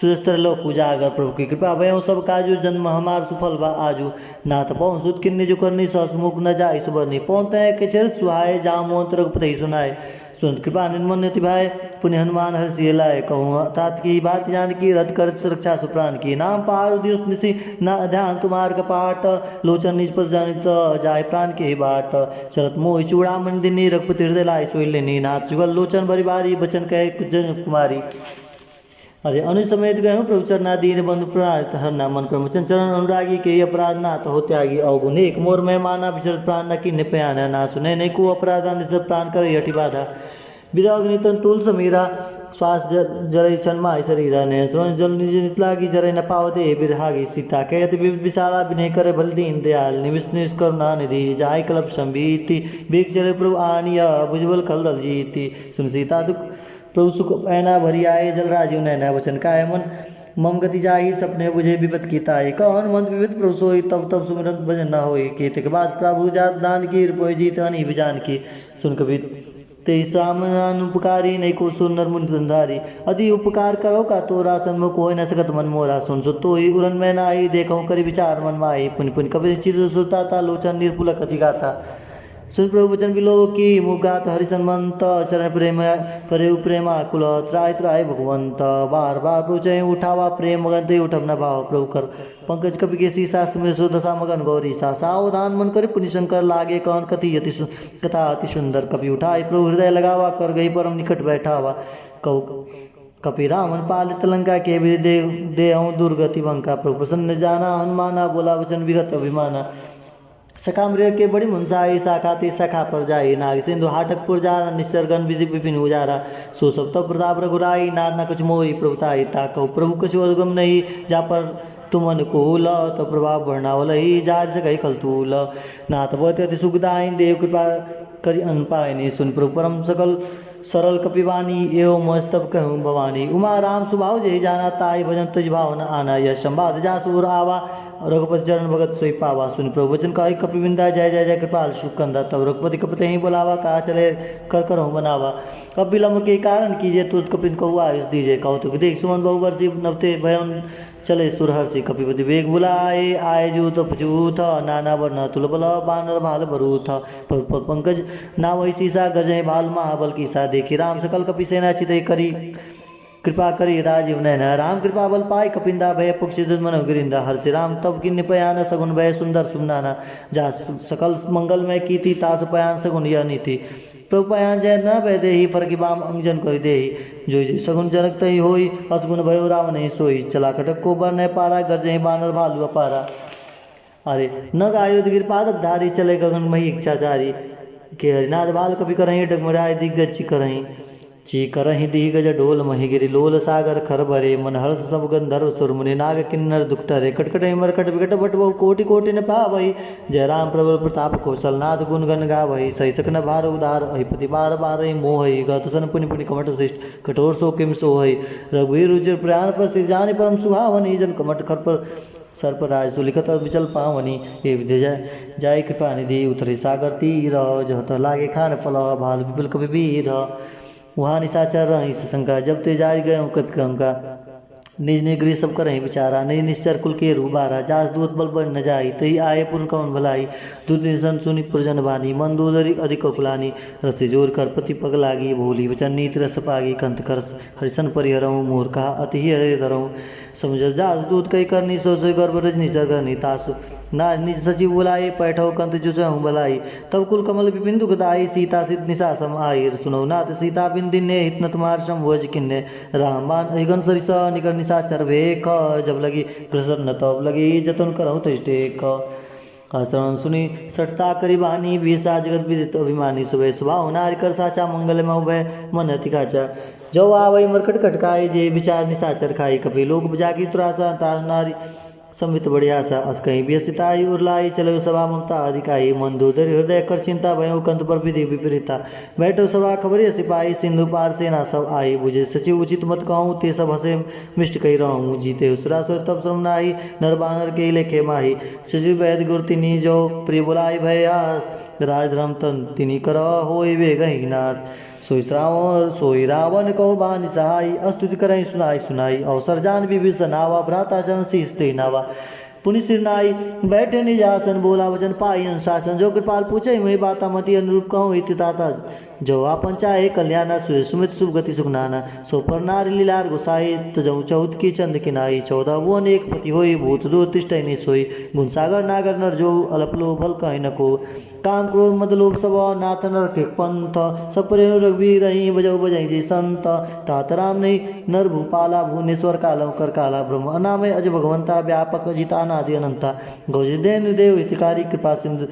सुस्तर लो पूजा अगर प्रभु की कृपा भय सब काजू जन्म हमार सुफल बा आजू नाथ पौन सुत किन्नी जो करनी ससमुख न जाय सुबरनी पौनते के चरित सुहाय जामवंत रघुपति सुनाए सुनत कृपा निर्मन्यति भाई पुण्य हनुमान हर्षि लाए कहूँ तात की बात जान की रद्द कर सुरक्षा सुप्राण की नाम पार दिवस निशी ना ध्यान तुम्हार कपाट लोचन निज पद जानित जाय प्राण के बाट चरत मोहि चूड़ामणि दिनी रघुपति हृदय लाय सोई लेनी नाथ जुगल लोचन भरी बारी बचन कहे कुजन कुमारी। अरे अनु समेत गए प्रभु चरणादीन बंधु प्राण हरना मन प्रमुचन चरण अनुरागी के अपराध ना तो हो त्यागी अवगुण एक मोर में माना विचरत प्राण न की निपयाना ना सुने नहीं को अपराधा निश्चित प्राण कर यठी बाधा विराग्नि तन तुल समीरा श्वास जरई छन माय शरीरा ने श्रवण जल निज नितलागी जरई न पावते बिरहागी सीता कहत विशाला विनय करे भल दीन दयाल निमिष निष्करुणा निधि जाय कल्प संबीति बेग चले प्रभु आनिया भुजबल खलदल जीति सुन सीता दुख प्रभु सुख ऐना भरी आए जल राजीव नैना वचन काय मन मम गति जाही सपने बुझे विपत की ताई कौन मंद विविध प्रभु सोई तब तब सुमिरत भजन न होई केते के बाद प्रभु जात दान की रुपये जीत हनी विजान की सुन कबीर ते सामन उपकारी नहीं को सुन नर मुनि धंधारी अति उपकार करो का तोरा सन्मुख हो न सकत मन मोरा सुन सो तो ही उरन में नाई देखो करी विचार मन माई पुनि पुनि कबि चिर सुता ता लोचन निर्पुलक अति गाता सुन प्रभु वचन बिलो की मुगात हरिसन्मंत चरण प्रेम परे प्रेमा कुल त्राय त्राय भगवंत बार बार पूछे उठावा प्रेम मगन दे उठब न भाव प्रभु कर पंकज कपि के सीसा सुमिर सो दशा मगन गौरी सा सावधान मन कर पुनि शंकर लागे कौन कथि अति कथा अति सुंदर कपि उठाए प्रभु हृदय लगावा कर गई परम निकट बैठावा कहु कपि रामन पालित लंका के भी दे दुर्गति वंका प्रभु प्रसन्न जाना हनुमाना बोला वचन विगत अभिमाना सखा मृग के बड़ी मुंसाई शाखा ती शाखा पर जाई नाग सिंधु हाटकपुर जारा निश्चरगन विधि विपिन उजारा सो सब तब प्रताप रघुराई नाद न कुछ मोही प्रभुताई ताकौ प्रभु कुछ उद्गम नहीं जा पर तुम अनुकूल तो प्रभाव वर्णावल ही जार से कही खलतूल नाथ बहुत अति सुखदाई देव कृपा करी अनपायनी सुन प्रभु परम सकल सरल कपिवानी एवं मस्तब कहूँ भवानी उमा राम सुभाव जय जाना ताई भजन तुझ भावना आना यह संवाद जा सूर आवा रघुपति चरण भगत सोई पावा सुन प्रभु वचन कही कपिविंदा जय जय जय कृपाल सुकंदा तब रघुपति कपते ही बुलावा कहा चले कर करहूँ बनावा कब विलम्ब के कारण कीजिए तुरंत कपिन को आयुष दीजिए कौतुक देख सुमन बहुवर्षी नवते भयन चले सुरहर्षि कपिपति वेग बुलाए आए जूत पजूथ नाना वर्ण तुलबल बानर भाल भरूथ पंकज ना वही सीसा गजय भाल महाबल की सा देखी राम सकल कपि सेना चितय करी कृपा करी राजीव नैना राम कृपा बल पाई कपिंदा भय पुक्षि दुश्मन गिरिंदा हर श्री राम तब की निपयान सगुन भय सुंदर सुमनाना जा सकल मंगल में कीति तास पयान सगुन यह नीति प्रभु पयान जय न भय देही फरकी बाम अंजन कर देही जो सगुन जनक तही होई असगुन भयो राम नहीं सोई चला खटक को बर न पारा गरजही बानर भालू अपारा अरे न गायो गिरपाद धारी चले गगन मही इच्छाचारी के हरिनाथ बाल कभी करही डगमराय दिग्गज करही ची करही दिग्गज डोल मही गिरी लोल सागर खर भरे मन हर्ष सब गंधर्व सुर मुनि नाग किन्नर दुखटरे कटकट मरकट विकट बट बहु कोटि कोटि न पावही जय राम प्रबल प्रताप कौशल नाथ गुण गण गावही सही सकन भार उदार अहिपति बार बार मोहि गत सन पुनि पुनि कमट शिष्ट कठोर सो किम सोहि रघुवीर रुचिर प्रयाण प्रस्थित जानि परम सुहावनी जन कमट खर पर सर्पराज सुलिखत विचल पावनी ये विधि जाय कृपा निधि उतरी सागर तीर जहत लागे खान फल भाल विपुल कवि वीर वहाँ निशाचर रही शंका, जब ते जारी गए हूँ कब कंका। निज निगृह सब करही विचारा, निज निश्चर कुल के रूबारा। जास दूत बल बन न जाई, तही आए पुन कौन भलाई। दूत निशन सुनि पुरजन बानी, मन दूधरी अधिक कुलानी। रस जोर कर पति पग लागी, भोली वचन नीति रस पागी। कंत कर हरिशन परिहरऊँ, मोर कहा अति ही हरे धरऊँ। समझ जास दूत कई करनी, सो गर्भ रजनी चर करनी तासु। नार निज सचिव बुलाए, पैठो कंत जुचहूँ भलाई। तब कुल कमल विपिन दुखदाई, सीता सिद्ध निशा सम आई। सुनो नाथ सीता बिन दिन्ने, हित तुम्हार संभोज किन्ने। राम बान अहिगन सरिस निकर निशाचर भेक। जब लगी ग्रसर न तब लगी, जतन करहु तजटेक। शरण सुनी सटता करी बानी, बीसा जगत विदित अभिमानी। सुबह सुबह नारी कर साचा, मंगल में उभय मन अति काचा। जो आवई मरकट खटकाई, जे विचार निशाचर खाई। कपि लोक जागी तुराता, नारी संवित बढ़िया सा। अस कहीं व्यसिताई उर्लाई, चलो सभा ममता अधिकाई। मन दूधर हृदय कर चिंता, भयो कंत पर विधि विपरीता। बैठो सभा खबरिया सिपाही, सिंधु पार सेना सब आई। बुझे सचिव उचित मत कहूँ, ते सब हसे मिष्ट कही रहूँ। जीते सुरासुर तब श्रम नाही, नर बानर के लेखे माही। सचिव वैद गुर तिनी, जो प्रिय बुलाई भयास। राज धर्म तन तिनी कर, होय वे गही नाश। सोई रावण कहो बानी सहाय, अस्तुति करई सुनाई सुनाई। अवसर जान विभीषण आवा, भ्राता चरण शीस ते नावा। पुनि सिर नाई बैठे निजासन, बोला वचन पाई अनुशासन। जो कृपाल पूछे वही बाता मति, अनुरूप कहूँ हित ताता। जो आपन चाहे कल्याणा, सुमित शुभ गति सुखनाना। सो पर नारी लीलार गुसाई, तजऊ चौथ की चंद किनाई। 14 भुवन एक पति होई, भूत दूत तिष्ठै सोई। गुण सागर नागर नर जो, अलपलो भल कहीं न को। काम क्रोध मद लोभ सब, नाथ नर के पंथ। सब परे रघुवीर रही, बजऊ बजई जे संत। तात राम नहीं नर भूपाला, भुवनेश्वर कालम कर काला। ब्रह्म अनामय अज भगवंता, व्यापक जिता नादि अनंता। गौज देन देव हितकारी, कृपा सिंधु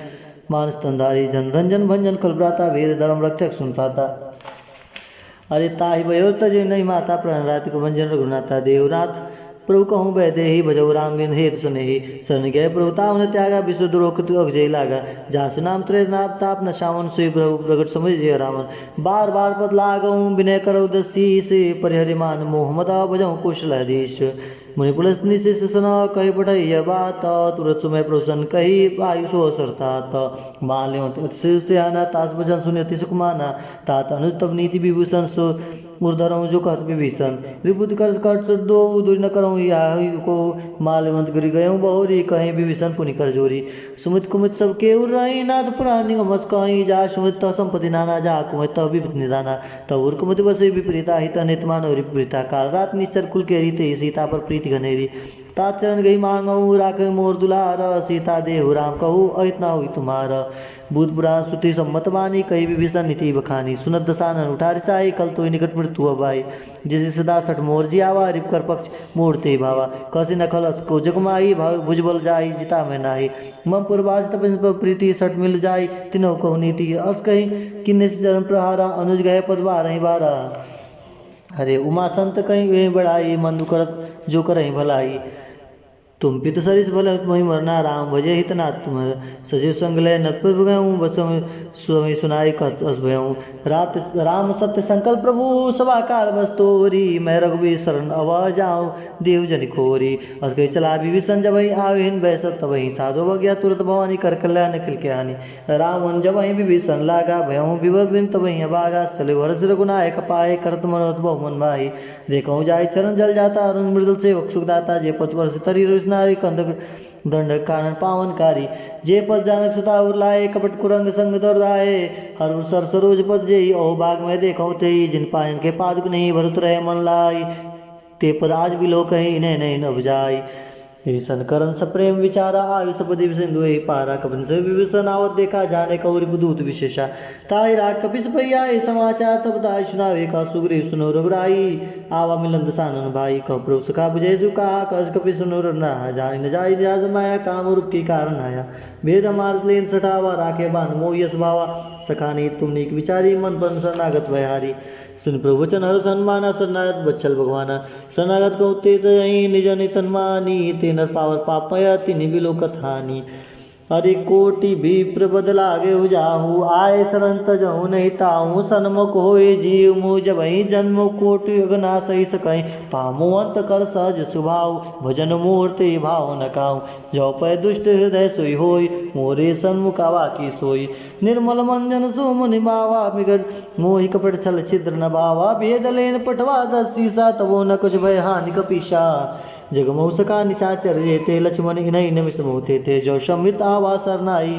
मानस तंधारी। जन रंजन भंजन कलभ्राता, वेद धर्म रक्षक सुन पाता। अरे ताहि भयो तजे नहीं माता, प्राण राति को भंजन रघुनाथा। देवनाथ प्रभु कहूँ वैदेही, भजऊ राम बिन हेत सुनेही। शरण गए प्रभु ताव न त्यागा, विश्व दुरोक अगजय लागा। जासु नाम त्रय नाप ताप न शावन, सुई प्रभु प्रगट समझ जय रावण। बार बार पद लागऊँ, विनय करऊ दसी से। परिहरिमान मोह मदा, भजऊ कुशलाधीश। मुनि पुलस निशिष सना, कही बढ़ैया बात। तुरत सुमय प्रसन्न कही, आयु सो सरतात। माल्यों से आना, तास भजन सुनि अति सुख माना। तात अनुज तब नीति विभूषण, सो उर्धरऊँ जो कहत विभीषण। रिपुत कर कट दो, दुज न करऊँ या को। माल्यवंत गिर गयऊँ बहुरी, कहीं विभीषण पुनि कर जोरी। सुमित कुमित सब के उर्राई, नाथ पुराण निगमस कहीं। जा सुमित संपत्ति नाना, जा कुमित विपित निदाना। तब उर कुमित बसे विपरीता, हित नित मानव विपरीता। काल रात निश्चर कुल के रीते, सीता पर प्रीति घनेरी। तात चरण गई मांगऊ, राख मोर दुलार। सीता देहु राम कहू, अहित ना हुई तुम्हारा। भूत पुराण श्रुति सम्मत बानी, कही विभीषण नीति बखानी। सुनत दसानन उठा रिसाई, कल तो निकट मृत्यु अबाई। जैसे सदा सठ मोर जियावा, रिप कर पक्ष मोड़ते भावा। कसी न खलस को जगमाई, भाव भुजबल जाई जिता में नाही। मम पुरवास तपन प्रीति, सठ मिल जाई तिनो कहु नीति। अस कही किन्ने चरण प्रहारा, अनुज गए पद बारही बारा। अरे उमा संत कहीं वे बढ़ाई, मन करत जो करही भलाई। तुम पित सरिस भले वही मरना, राम भजे हितना तुम्हार। सचिव संग लय नतपत गऊँ, बस स्वमी सुनाई कथ अस भयऊँ। रात राम सत्य संकल्प प्रभु, सभा काल बस तोरी। मैं रघुवीर शरण अव जाऊँ, देव जन खोरी। अस गई चला विभीषण जब ही आविन, बैस तब ही साधो बग्या। तुरत भवानी कर कल्याण निखिल के हानि। रावण जब ही विभीषण लागा, भयऊँ विभव बिन तब ही बागा। चले वर्ष रघुनायक पाए, करत मनोरथ बहुमन भाई। देखऊँ जाय चरण जल जाता, अरुण मृदुल सेवक सुखदाता। जे पद वर्ष तरी नारी कंधक दंड कारण पावनकारी। जे पद जानक सुता उरलाए, कपट कुरंग संग दौड़ाए। हर सर सरोज पद जेई, ओ बाग में देखो तेई। जिन पायन के पादुक नहीं, भरत रहे मन लाई। ते पद आज भी लो कहीं, इन्हें नहीं न बुझाई। ईसन करण सप्रेम विचारा, आयुष पदि सिंधु पारा। कपिन से विभीषण आवत देखा, जाने कौरि दूत विशेषा। ताहि राग कपिस भैया, समाचार तब ताहि सुनावे। का सुग्रीव सुनो रघुराई, आवा मिलन दसानन भाई। कह प्रभु सखा बुझे सुखा, कस कपि सुनो रघुनाथ। जानि न जाई निराज माया, काम रूप की कारण आया। भेद मार्ग लेन सटावा, राखे बान मोह यश भावा। सखा नहीं तुम नीक विचारी, मन पन शरणागत वैहारी। सुन प्रभु वचन हर सन्माना, शरणागत बच्छल भगवाना। शरणागत को ते दयी, निज नितन मानी। ते नर पावर पापया, तिन्हि बिलो कथानी। अरे कोटि विप्र बदलागे जाहू, आए शरण तजहु नहीं ताहू, सन्मुख होए जीव मुझ जबहि जन्म कोटि अगना सही सकहीं, पामो अंत कर सहज स्वभाव, भजन मूर्ति भाव न काहू, जो पै दुष्ट हृदय सोई होई, मोरे सन्मुख आवा की सोई, निर्मल मंजन सो मुनि बावा, बिगड़ मोहि कपट छल छिद्र न बावा, भेद लेन पटवा दस सीसा, तबो न कुछ भय हानि कपीसा, जगमौ सका निशाचर जेते, लक्ष्मण इन्है न विसमोते थे, जो शमित आवा सरनाई,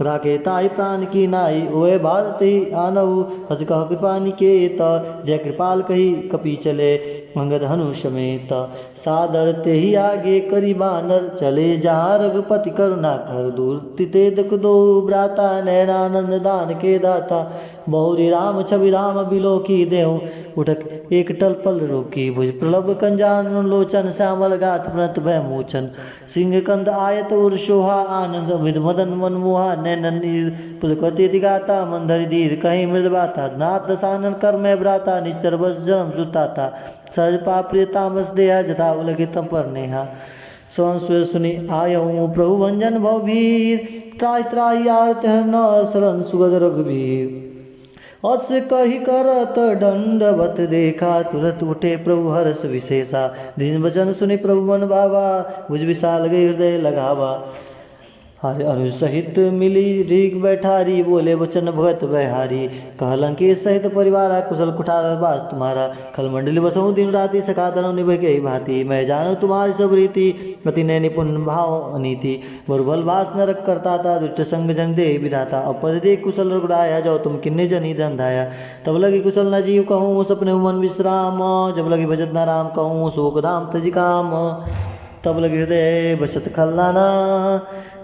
राखे ताई प्राण की नाई, ओए भारती आनऊ, हस कह कृपा निकेत, जय कृपाल कही कपि चले, अंगद हनु समेत, सादर ते ही आगे करी बानर, चले जहाँ रघुपति करुणा कर, दूर तिते दक दो भ्राता, नैनानंद दान के दाता, बहुरी राम छवि राम बिलो की देव, उठक एक टल पल रोकी, भुज प्रलभ कंजान लोचन, श्यामल गात प्रणत भय मोचन, सिंह कंद आयत उर शोहा, आनंद विद मदन मनमोहा, नैनन नीर पुलकवती दिगाता, मंदर धीर कहीं मृद बाता, नाथ दसानन कर में भ्राता, निश्चर बस जन्म सुताता, सहज पाप्रिय तामस देहा, जथा उलगित पर नेहा, स्वर सुनी आयऊ प्रभु भंजन भवभीर, त्राय त्राय आरत हरन शरण सुगद रघुबीर, अस कही करत दंडवत देखा, तुरत उठे प्रभु हर्ष विशेषा, दिन वचन सुनि प्रभु मन भावा, भुज विशाल गए हृदय लगावा, हरे अनुज सहित मिली रीग बैठारी, बोले वचन भगत बहारी, कहलंके सहित परिवारा, कुशल कुठार बास तुम्हारा, खल मंडली बसऊँ दिन राति, सखा धनौ निभ गई भांति, मैं जानू तुम्हारी सब रीति, अति नय निपुण भाव नीति, बरुबल वास नरक करता था, दुष्ट संग जन दे विधाता, अपद दे कुशल रघुराया, जाओ तुम किन्ने जनी धन धाया, तब लगी कुशल न जीव कहूँ, सपने मन विश्राम, जब लगी भजत न राम कहूँ, शोक धाम तज काम, तब लगी हृदय बसत खल्लाना,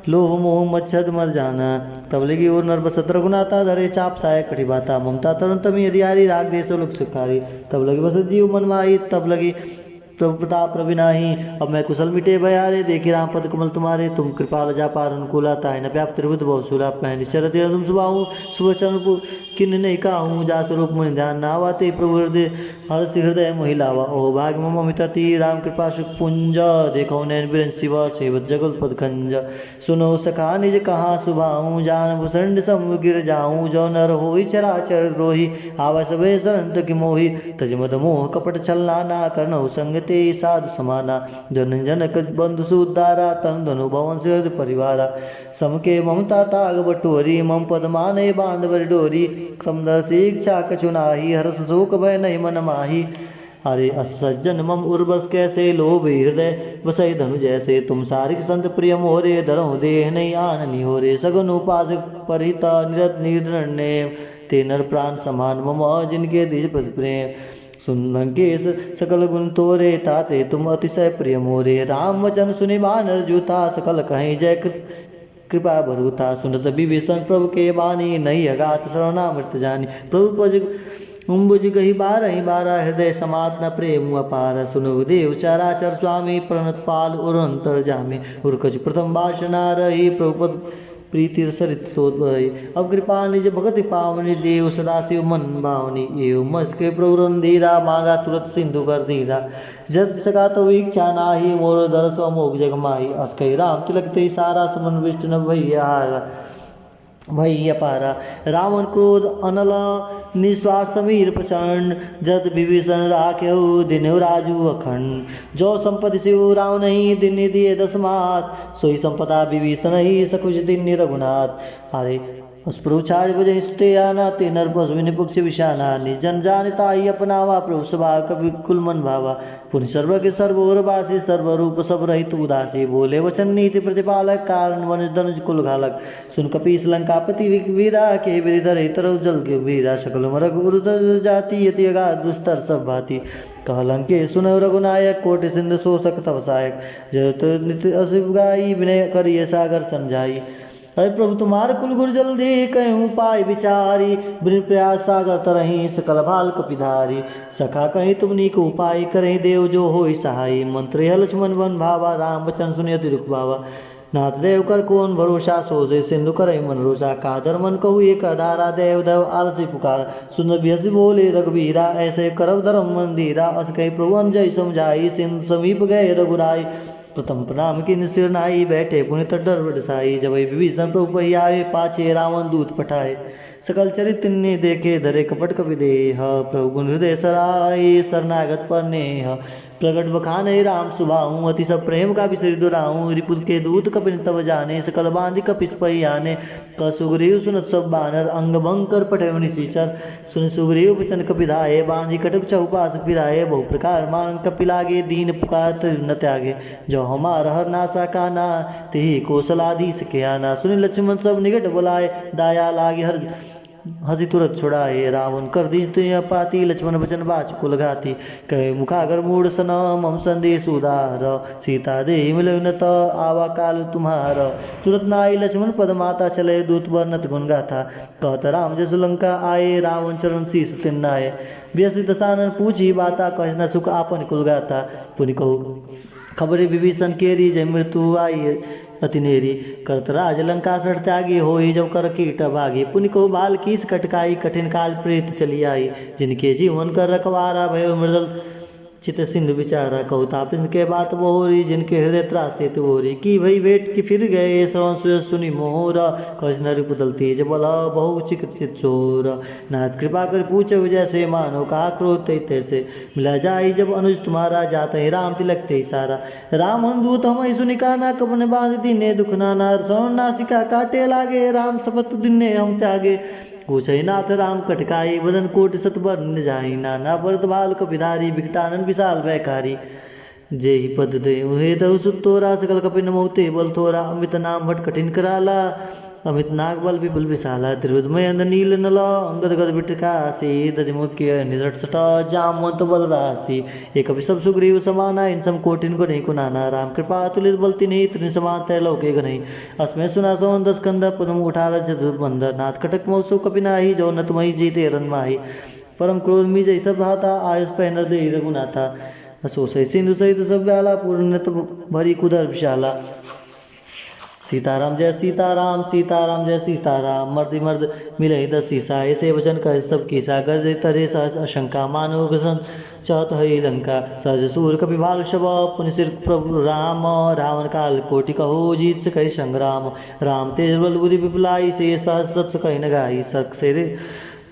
लोभ मोह मच्छद मर जाना, तब लगी और नर बसत रघुनाथा, धरे चाप साय कठी बाता, ममता तरुण तमी अधियारी, राग देसो लोक सुखारी, तब लगी बसत जीव मन माही, तब लगी प्रभु प्रताप रविनाही, अब मैं कुशल मिटे भयारे, देखे राम पद कमल तुम्हारे, तुम कृपाल जा पार अनुकूला, ताहि न व्याप्त त्रिभुत बहुशूला, पहन शरत तुम सुबाहू, सुबह चरण किन नहीं काहूँ, जा स्वरूप मुनि ध्यान नावाते, प्रभु हृदय हर्ष हृदय महिलावा, ओह भाग्य मम मितति, राम कृपा सुख पुंज, देखो नैन बिरन शिव सेवत जगत पद खंज, सुनो सखा निज कहाँ सुभाऊँ, जान भूषण सम गिर जाऊँ, जो नर होई चराचर द्रोही, आवा सबे शरण की मोही, तज मद मोह कपट छलना, ना करनहु संग ते साधु समाना, जन जनक बंधु सुदारा, तन धनु भवन से परिवारा, समके ममता ताग बटोरी, मम पद माने बांध डोरी, समदर से इच्छा कछु नाही, हर्ष शोक भय नहीं मन माही, अरे अस सज्जन मम उर्वस कैसे, लोभ हृदय बसई धनु जैसे, तुम सारिक संत प्रिय मोरे, धरहु देह नहीं आन निहोरे, सगुन उपास परिता निरत निर्णय, ते नर प्राण समान मम, जिनके दिज पद प्रेम, सुन लंकेश सकल गुण तोरे, ताते तुम अतिशय प्रिय मोरे, राम वचन सुनि बानर जूथा, सकल कहीं जय कृपा भरूथा, सुनत विभीषण प्रभु के बानी, नहीं अगात शरणामृत जानी, प्रभु पज उम्बुज गही बारहि बारा, हृदय समात न प्रेम अपार, सुनो देव चराचर स्वामी, प्रणत पाल उर अंतर जामी, उर्कज प्रथम वासना रही, प्रभुपद प्रीति सरित सोत भई, अब कृपा निज भगति पावनी, देव सदाशिव मन भावनी, एव मस के प्रभु रंधीरा, मांगा तुरत सिंधु कर धीरा, जब सका तो इच्छा नाही, मोर दरस अमोघ जग माही, अस कही राम तिलक ते सारा, सुमन विष्णु भैया पारा, रावण क्रोध अनल निश्वास समीर प्रचंड, जत विभीषण राख्यहु दिनहु राजू अखंड, जो संपत्ति शिव राव नहीं, दिन दिए दसमात, सोई संपदा विभीषण ही, सकुच दिन रघुनाथ, अरे उस प्रभु छाड़ बजे सुते आना, ते नर पशु निपुक्ष विषाना, निजन जानता ही अपनावा, प्रभु सभा कवि कुल मन भावा, पुण्य सर्व के सर्वोर वासी, सर्वरूप सब रहित उदासी, बोले वचन नीति प्रतिपालक, कारण वनुज धनुज कुल घालक, सुन कपीस लंकापति वीरा, के विधि धरे तरु जल के वीरा, सकल मरग उर जाति, यति अगाध दुस्तर सब भांति, कह लंके सुन रघुनायक, कोटि सिंधु शोषक तव सहायक, जय नित्य अशिव गाई, विनय करिय सागर समझाई, अरे प्रभु तुम्हार कुल गुर जल्दी, कहूँ पाय विचारी, बिन प्रयास सागर तरही, सकल भाल कपिधारी, सखा कहीं तुम नीक उपाय, करें देव जो होई सहाय, मंत्र लक्ष्मण वन भावा, राम वचन सुनियति दुख भावा, नाथ देव कर कौन भरोसा, सोजे सिंधु करे मन रोषा, कादर मन कहू एक अधारा, देव देव आलसी पुकार, सुन बिहसी बोले रघुबीरा, ऐसे करव धर्म मंदिरा, अस कही प्रभु जय समझाई, सिंधु समीप गए रघुराई, प्रथम प्रणाम किन सिर नाई, बैठे पुनि डर बरसाई। जब विभीषण प्रभु पै आए, पाछे रावण दूत पठाए। सकल चरित्र ने देखे, धरे कपट कपि देह। प्रभु गुण हृदय सराय, शरणागत पर नेह। प्रगट बखान राम सुभाऊ, अति सब प्रेम का विसरि दुराऊ। रिपुद के दूत कपिन तब जाने, सकल बांधि कपिस पै आने। क सुग्रीव सुनत सब बानर, अंग भंग कर पठे निशिचर। सुन सुग्रीव बचन कपिधाये, बांधि कटक चहुपास फिराए। बहु प्रकार मान कपि लागे, दीन पुकार न त्यागे। जो हमार हर नासा काना, तिहि कौशलाधीश के आना। सुनि लक्ष्मण सब निकट बुलाए, दाया लागे हर हसी तुरत छुड़ाए। रावण कर दी पाती, लक्ष्मण बचन बाचुकुल घाती। कहे मुखागर मूढ़ सन, मम संदेश उदार। सीता दे मिले न त, आवा काल तुम्हार। तुरत नाई लक्ष्मण पद माता, चले दूत वर्णत गुण गाथा। कहत राम जसु लंका आए, रावण चरण शीस तिन्नाए। व्यसि दसानन पूछी बाता, कह न सुख आपन कुल गाता। पुनि कहु खबरे विभीषण केरी, जय मृत्यु आई अति नेरी। करत राज लंका सठ त्यागी, होई जब कर कीट भागी। पुनि को बाल कीस कटकाई, कठिन काल प्रीत चली आई। जिनके जीवन कर रखवारा, भयो मृदल चित सिंधु विचारा। कहु तापिन के बात बोरी, जिनके हृदय त्रासे तुरी। की भई भेंट की फिर गए, श्रवण सुयस सुनि मोर। कछ नरि पुतल तेज बल, बहु चिकित्सित चोर। नाथ कृपा कर पूछे जैसे, मानो कहा क्रोध तैसे। मिला जाई जब अनुज तुम्हारा, जाते ही राम तिलक ते सारा। राम दूत हम सुनि काना, कपन बांध दीने दुख नाना। श्रवण नासिका काटे लागे, राम शपथ दिने हम त्यागे। पूछई नाथ राम कटकाई, बदन कोटि सतबर न जाई। नाना भरत बाल कपिधारी, विकटानन विशाल वैकारी। जेहि पद दे उहे दहु सुत तोरा, सकल कपिन मोते बल थोरा। अमित नाम भट कठिन कराला, अमित नाग बल विपुल विशाला। त्रिरुदमय अंद नील नल, अंगद गद बिटकासी। दधि मुख्य निजट सट, जामवंत बल राशि। एक सब सुग्रीव समाना, इन सम कोटिन को नहीं कुनाना। राम कृपा तुलित बल तिन्हि, त्रिन समान तय लौके गनहि। अस्मै सुना सोन दस कंद, पदम उठार जदुबंद। नाथ कटक मौसु कपिनाही, जो न तुम्हि जीते रनमाही। परम क्रोध मी जय सब भाता, आयुष पैनर दे रघुनाथा। असोसई सिंधु सहित सब व्याला, पूर्ण भरी कुदर विशाला। सीताराम जय सीताराम, सीताराम जय सीताराम। मर्दि मर्द मिले दस सीसा, ऐसे वचन कह सब कीसा। गर्ज तरे सहस आशंका, मानो ग्रसन चहत हई लंका। सहज सूर कपि भालु शब, पुनि सिर प्रभु राम। रावण काल कोटि कहो, जीत से कही संग्राम। राम तेज बल बुद्धि विपुलाई, से सहज सत्स कही न गाई। सक से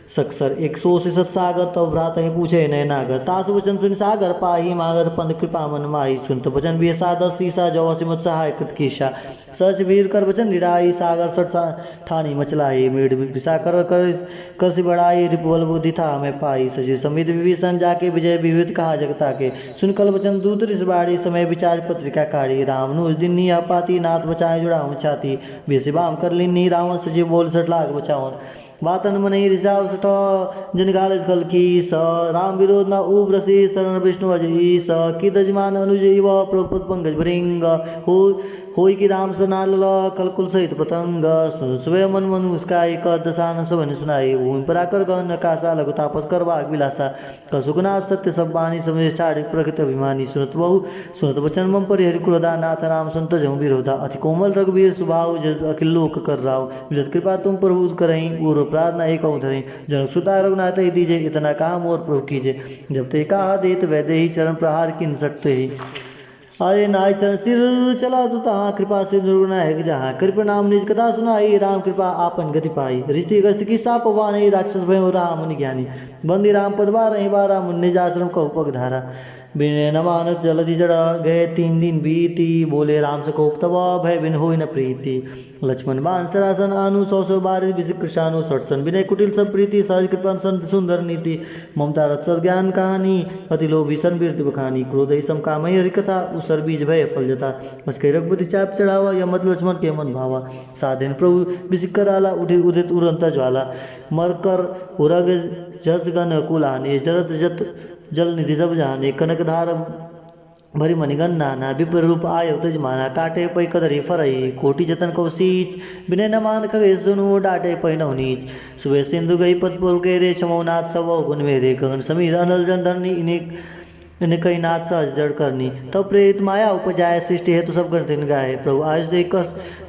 सक्सर एक सो से सत्सागर, तब भ्रात ही पूछे नय नागर। तासु वचन सुन सागर पाही, मागध पंथ कृपा मन माही। सुनत वचन भी सादस सीसा, जौ सिमत सहाय कृत कीशा। सच वीर कर वचन निराई, सागर सठ ठानी मचलाई। मृड विषा कर से बढ़ाई, रिपुबल बुद्धि था मैं पाई। सचिव समित विभीषण जाके, विजय विविध कहा जगता के। सुन कल वचन दूत रिस बाड़ी, समय विचार पत्रिका काढ़ी। राम नुज दिन्नी पाती, नाथ बचाए जुड़ाऊं छाती। बेसिबाम कर लिन्नी, रावण सचिव बोल सठ लाग बचावन। वातन मन रिजाव सठ, जन गाल कल की स। राम विरोध न उब्रसी, शरण विष्णु अजई स। की दजमान अनुज युव, प्रभुपद पंकज भृंग। होई की राम सनाल, कलकुल सहित पतंग। स्वयं मन मन मुस्काई, क दशान सबन सुनाई। भूमि पराकर गहन आकाशा, लघु तापस कर वाग विलासा। कसुकनाथ सत्य सब बानी, समय चाड़ प्रकृत अभिमानी। सुनत वचन मम परिहरि क्रोधा, नाथ राम संत जहु विरोधा। अति कोमल रघुवीर स्वभाव, अखिल लोक कर राव। विलत कृपा तुम प्रभु करहीं, पूर्व प्रार्थना एक धरें। जनक सुता रघुनाथ ही दीजे, इतना काम और प्रभु कीजे। जब ते कहा देत वैदे ही, चरण प्रहार किन सकते ही। अरे नाय चरण सिर चला तो तहाँ, कृपा से निर्गुणायक जहाँ। कृपा नाम निज कथा सुनाई, राम कृपा आपन गति पाई। रिश्ती गस्त की साप वाणी, राक्षस भयो राम मुनि ज्ञानी। बंदी राम पद बारहि बारा, मुनि निज आश्रम कहु पग धारा। बिने न मानत जलधि जड़, गए 3 दिन बीती। बोले राम सकोप तब, भय बिन होई न प्रीति। लक्ष्मण बाण सरासन आनु, 100 बार विषि कृषानु। सटसन विनय कुटिल सब प्रीति, सहज कृपा संत सुंदर नीति। ममता रत्सर ज्ञान कहानी, अति लोभी सन वीर बखानी। क्रोध ही सम कामहि हरि कथा, उसर बीज भय फल जता। मस्कै रघुपति चाप चढ़ावा, यमत लक्ष्मण के मन भावा। साधन प्रभु विसिक कराला, उठि उदित उड़ंत ज्वाला। मर कर उरग जस गण कुलाने, जरत जत जल निधि सब जाने। कनक धार भरी मणिगन नाना, विपर रूप आयो तजमाना। काटे पै कदरी फरई, कोटि जतन को सींच। बिने न मान खगे सुनु, डाटे पै नौ नीच। सुबह सिंधु गई पदपुर गेरे, छमौनाथ सब गुण मेरे। गगन समीर अनल जन धरनी, इन्हें कई नाथ सहज जड़ करनी। तब प्रेरित माया उपजाय, सृष्टि हेतु सब गण गाय। प्रभु आयुष दे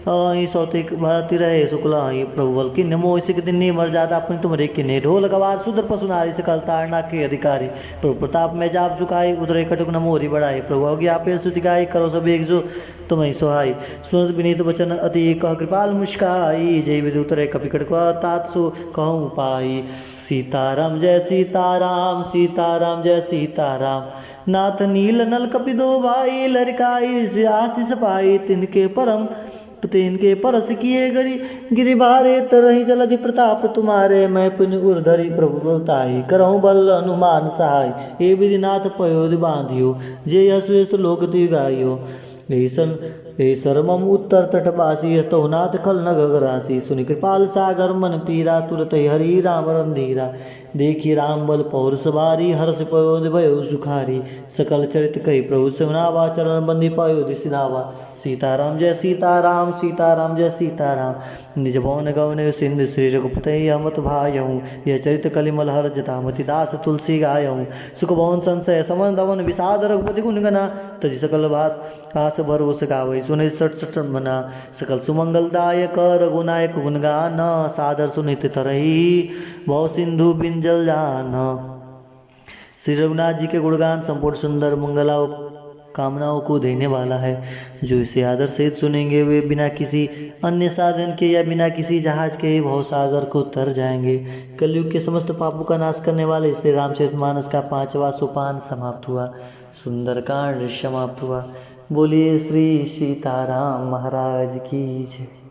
आई सौतिक भाती रहे शुक्ला ही प्रभु बल किन्ने मोह सिक दिन मर्यादा अपनी तुम्हारे किन्ने ढोल गवार सुदर पशुनारी सकल तारना के अधिकारी प्रभु प्रताप में जाप झुकाई उतरे कटुक न मोरी बढ़ाई प्रभु अज्ञा पे स्तुति गाई करो सब एक जो तुम्हें सोहाई सुनत विनीत वचन अति कह कृपाल मुस्काई जय विधि उतरे कपिकट तात्सु कहूँ पाई सीताराम जय सीताराम सीताराम जय सीताराम नाथ नील नल कपि दो भाई लड़काई आशीष पाई तिनके परस किए गिरिबारे तरही जलधि प्रताप तुम्हारे मैं पुण्य उर्धरी प्रभु प्रताई करहु बल अनुमान सहाय ए विधिनाथ पयोधि बांधियो जे अश्वेत लोक ति गाइयो सरमम उत्तर तटवासी तो नाथ खल नग राशि सुनि कृपाल सागर मन पीरा तुरत हरि राम रंधीरा देखी राम बल पौर सवारी हर्ष पयोधि भयो सुखारी सकल चरित कही प्रभु सिमनावा चरण बंदी पयोधि सिनावा सीताराम जय सीताराम सीताराम जय सीताराम निज भवन गवन सिंध श्री रघुपते अमत भायऊँ यह चरित कलिमल हर जतामति दास तुलसी गायऊँ सुख भवन संशय समन दवन विषाद रघुपति गुण गना तजि सकल भास आस भरोस गावै सुनि सट सट मना सकल सुमंगलदायक रघुनायक गुणगान सादर सुनित तरही भव सिंधु बिंजल जान। श्री रघुनाथ जी के गुणगान संपूर्ण सुंदर मंगलाओं कामनाओं को देने वाला है। जो इसे आदर से सुनेंगे वे बिना किसी अन्य साधन के या बिना किसी जहाज के भव सागर को तर जाएंगे। कलयुग के समस्त पापों का नाश करने वाले श्री रामचरितमानस का 5वां सोपान समाप्त हुआ। सुंदरकांड समाप्त हुआ। बोलिए श्री सीताराम महाराज की जय।